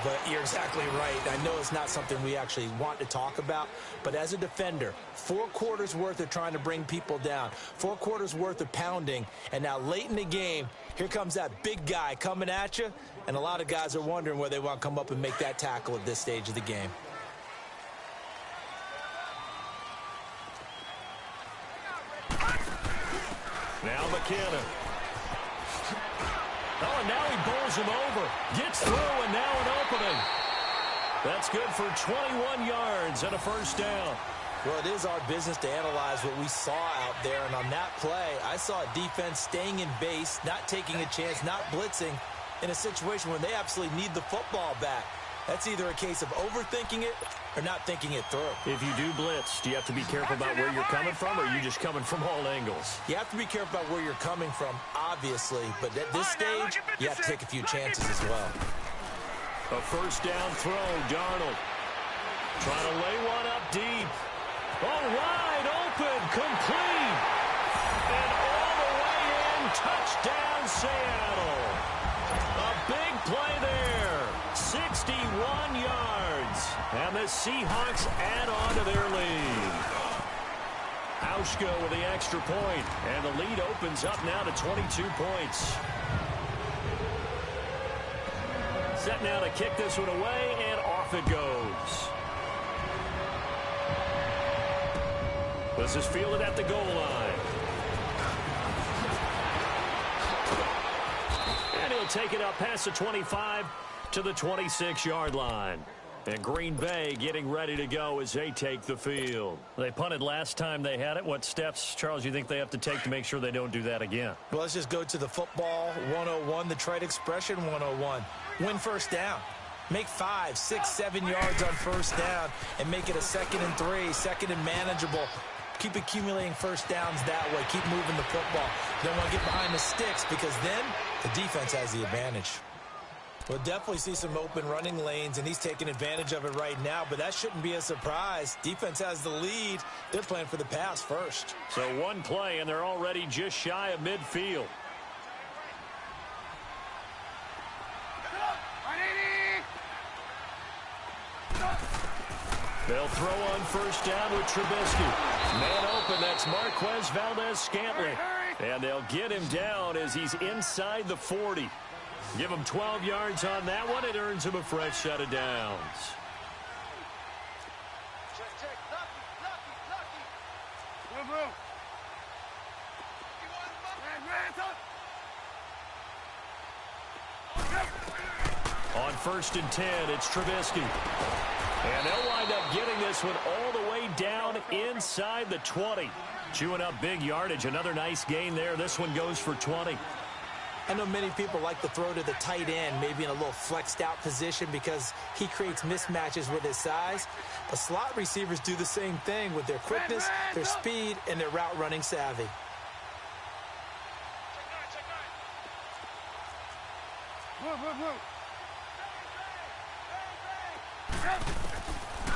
but you're exactly right. I know it's not something we actually want to talk about, but as a defender, 4 quarters worth of trying to bring people down, 4 quarters worth of pounding, and now late in the game, here comes that big guy coming at you, and a lot of guys are wondering whether they want to come up and make that tackle at this stage of the game. Now McKenna. Oh, and now he bowls him over. Gets through, and now an opening. That's good for 21 yards and a first down. Well, it is our business to analyze what we saw out there, and on that play, I saw a defense staying in base, not taking a chance, not blitzing, in a situation where they absolutely need the football back. That's either a case of overthinking it or not thinking it through. If you do blitz, do you have to be careful about where you're coming from, or are you just coming from all angles? You have to be careful about where you're coming from, obviously, but at this stage, you have to take a few chances as well. A first down throw, Darnold. Trying to lay one up deep. Oh, wide open, complete. And all the way in, touchdown Seattle. A big play there, 61 yards. And the Seahawks add on to their lead. Hauschka with the extra point, and the lead opens up now to 22 points. Set now to kick this one away, and off it goes. This is fielded at the goal line. And he'll take it up past the 25 to the 26-yard line. And Green Bay getting ready to go as they take the field. They punted last time they had it. What steps, Charles, you think they have to take to make sure they don't do that again? Well, let's just go to the football 101, the trade expression 101. Win first down. Make 5, 6, 7 yards on first down and make it a 2nd and 3, 2nd and manageable. Keep accumulating first downs that way. Keep moving the football. You don't want to get behind the sticks because then the defense has the advantage. We'll definitely see some open running lanes, and he's taking advantage of it right now, but that shouldn't be a surprise. Defense has the lead. They're playing for the pass first. So one play, and they're already just shy of midfield. They'll throw on first down with Trubisky. Man open, that's Marquez Valdez-Scantling. And they'll get him down as he's inside the 40. Give him 12 yards on that one. It earns him a fresh set of downs. On 1st and 10, it's Trubisky. And they'll wind up getting this one all the way down inside the 20. Chewing up big yardage. Another nice gain there. This one goes for 20. I know many people like to throw to the tight end, maybe in a little flexed out position because he creates mismatches with his size. But slot receivers do the same thing with their quickness, their speed, and their route running savvy.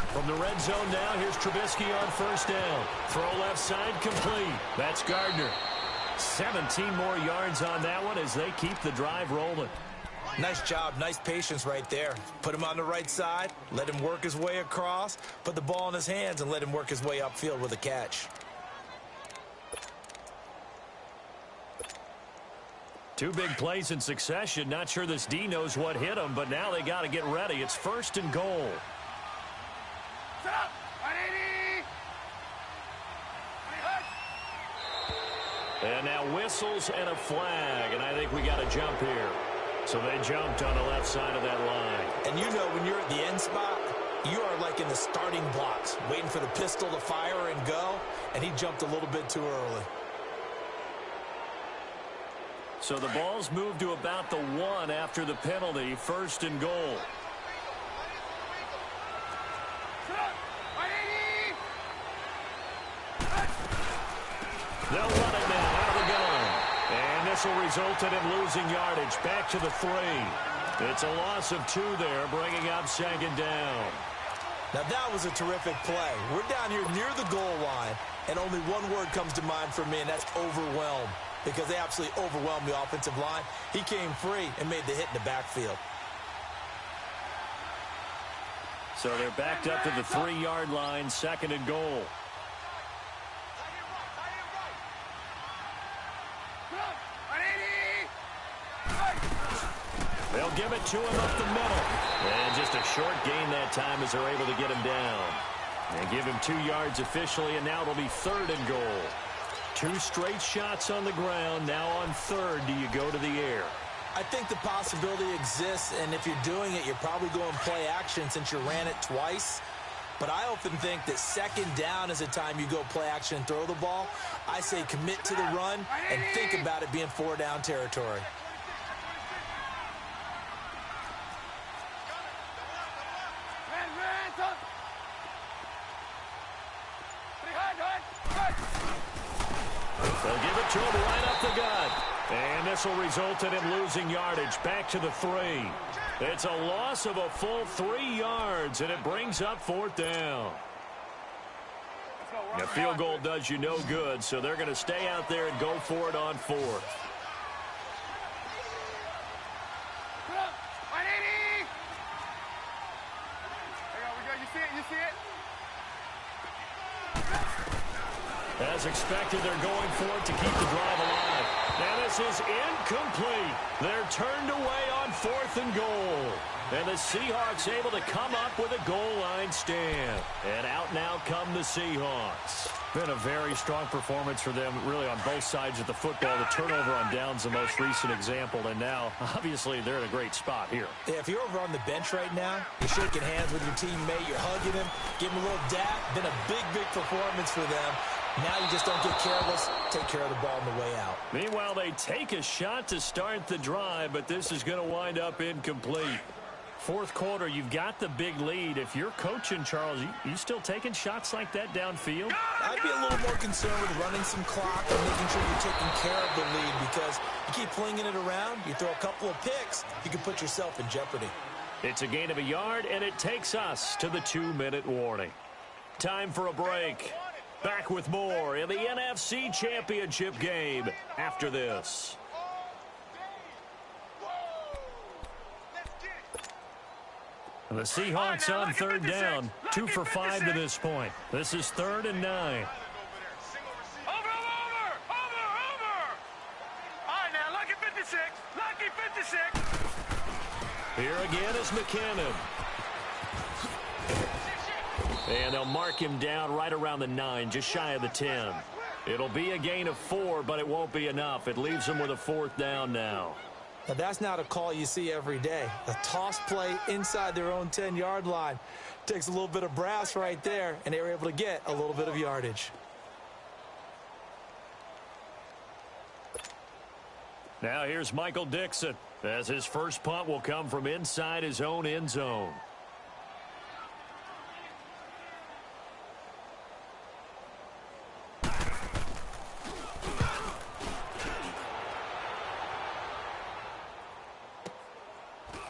From the red zone now, here's Trubisky on first down. Throw left side complete. That's Gardner. 17 more yards on that one as they keep the drive rolling. Nice job, nice patience right there. Put him on the right side, let him work his way across, put the ball in his hands, and let him work his way upfield with a catch. Two big plays in succession. Not sure this D knows what hit him, but now they got to get ready. It's 1st and goal. And now whistles and a flag, and I think we got a jump here. So they jumped on the left side of that line. And you know when you're at the end spot, you are like in the starting blocks, waiting for the pistol to fire and go, and he jumped a little bit too early. So the ball's moved to about the 1 after the penalty, 1st and goal. They'll run it now out of the gun. And this will result in him losing yardage. Back to the 3. It's a loss of 2 there, bringing up 2nd down. Now that was a terrific play. We're down here near the goal line, and only one word comes to mind for me, and that's overwhelmed. Because they absolutely overwhelmed the offensive line. He came free and made the hit in the backfield. So they're backed up to the 3-yard line, 2nd and goal. They'll give it to him up the middle. And just a short gain that time as they're able to get him down. And give him 2 yards officially, and now it'll be 3rd and goal. 2 straight shots on the ground. Now on 3rd, do you go to the air? I think the possibility exists, and if you're doing it, you're probably going play action since you ran it twice. But I often think that 2nd down is a time you go play action and throw the ball. I say commit to the run and think about it being 4-down territory. They'll give it to him right up the gut. And this will result in him losing yardage back to the 3. It's a loss of a full 3 yards, and it brings up 4th down. The field goal does you no good, so they're going to stay out there and go for it on 4th. As expected, they're going for it to keep the drive alive. Now this is incomplete. They're turned away on 4th and goal. And the Seahawks able to come up with a goal line stand. And out now come the Seahawks. Been a very strong performance for them, really, on both sides of the football. The turnover on downs, the most recent example. And now, obviously, they're in a great spot here. Yeah, if you're over on the bench right now, you're shaking hands with your teammate, you're hugging him, giving him a little dap. Been a big, big performance for them. Now you just don't get careless. Take care of the ball on the way out. Meanwhile, they take a shot to start the drive, but this is going to wind up incomplete. 4th quarter, you've got the big lead. If you're coaching, Charles, you still taking shots like that downfield? I'd be a little more concerned with running some clock and making sure you're taking care of the lead, because you keep flinging it around, you throw a couple of picks, you can put yourself in jeopardy. It's a gain of a yard, and it takes us to the 2-minute warning. Time for a break. Back with more in the NFC Championship game after this. The Seahawks on 3rd down, 2 for 5 to this point. This is 3rd and 9. Over! All right, now, lucky 56. Lucky 56. Here again is McKinnon. And they'll mark him down right around the 9, just shy of the 10. It'll be a gain of 4, but it won't be enough. It leaves them with a 4th down now. Now, that's not a call you see every day. A toss play inside their own 10-yard line. Takes a little bit of brass right there, and they were able to get a little bit of yardage. Now here's Michael Dixon, as his first punt will come from inside his own end zone.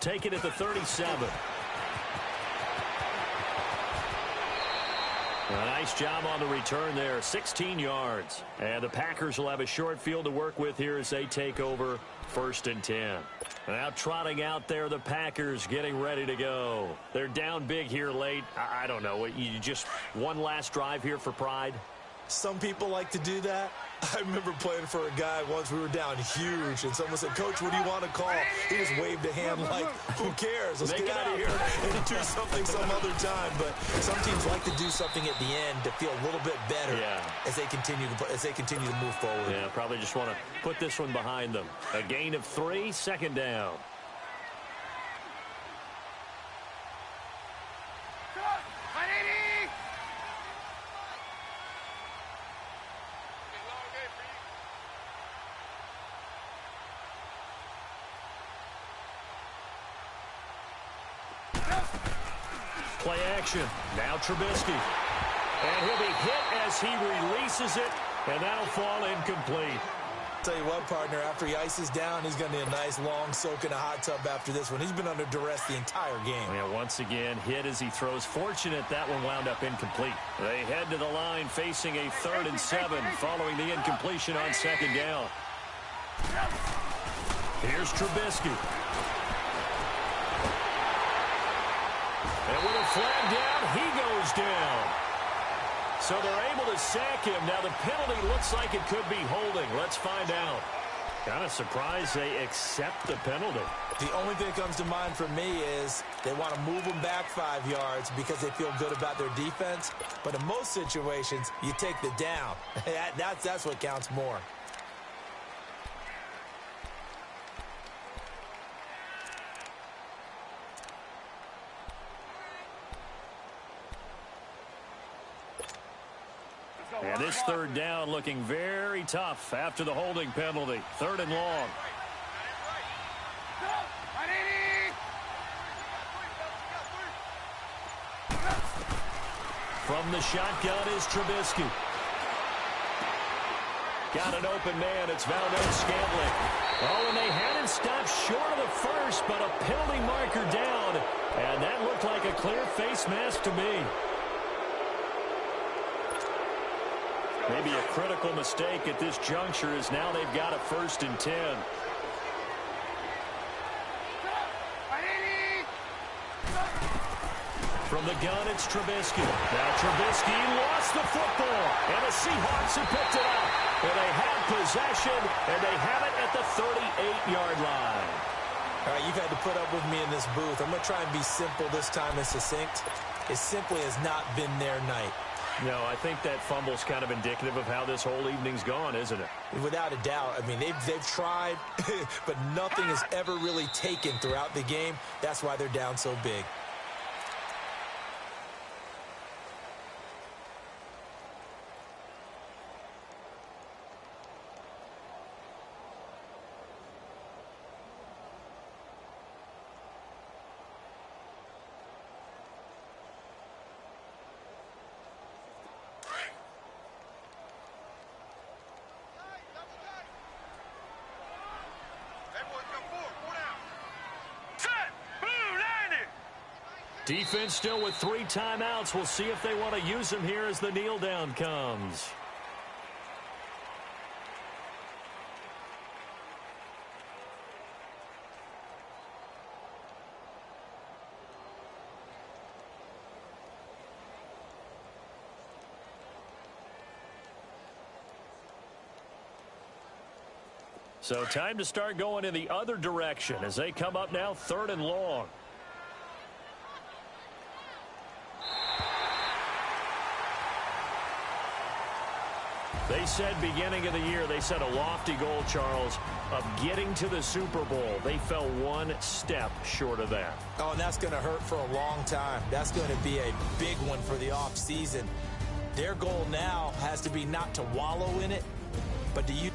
Take it at the 37. A nice job on the return there, 16 yards. And the Packers will have a short field to work with here as they take over 1st and 10. Now trotting out there, the Packers getting ready to go. They're down big here late. I don't know. You just one last drive here for pride? Some people like to do that. I remember playing for a guy once. We were down huge, and someone said, "Coach, what do you want to call?" He just waved a hand like, "Who cares? Let's get out of here and do something some other time." But some teams like to do something at the end to feel a little bit better as they continue to move forward. Yeah, probably just want to put this one behind them. A gain of 3, 2nd down. Play action. Now Trubisky. And he'll be hit as he releases it, and that'll fall incomplete. Tell you what, partner, after he ices down, he's going to need a nice long soak in a hot tub after this one. He's been under duress the entire game. Yeah, once again, hit as he throws. Fortunate that one wound up incomplete. They head to the line facing a 3rd and 7 following the incompletion on 2nd down. Here's Trubisky. And with a flag down, he goes down. So they're able to sack him. Now the penalty looks like it could be holding. Let's find out. Kind of surprised they accept the penalty. The only thing that comes to mind for me is they want to move them back 5 yards because they feel good about their defense. But in most situations, you take the down. That's what counts more. And this 3rd down looking very tough after the holding penalty. 3rd and long. From the shotgun is Trubisky. Got an open man. It's Valdez-Scantling. Oh, and they had it stopped short of the first, but a penalty marker down. And that looked like a clear face mask to me. Maybe a critical mistake at this juncture as now they've got a 1st and 10. From the gun, it's Trubisky. Now Trubisky lost the football, and the Seahawks have picked it up. And they have possession, and they have it at the 38-yard line. All right, you've had to put up with me in this booth. I'm going to try and be simple this time and succinct. It simply has not been their night. No, I think that fumble's kind of indicative of how this whole evening's gone, isn't it? Without a doubt. I mean, they've tried, but nothing has ever really taken throughout the game. That's why they're down so big. Defense still with 3 timeouts. We'll see if they want to use them here as the kneel down comes. So time to start going in the other direction as they come up now 3rd and long. They said beginning of the year, they set a lofty goal, Charles, of getting to the Super Bowl. They fell 1 step short of that. Oh, and that's going to hurt for a long time. That's going to be a big one for the offseason. Their goal now has to be not to wallow in it, but to use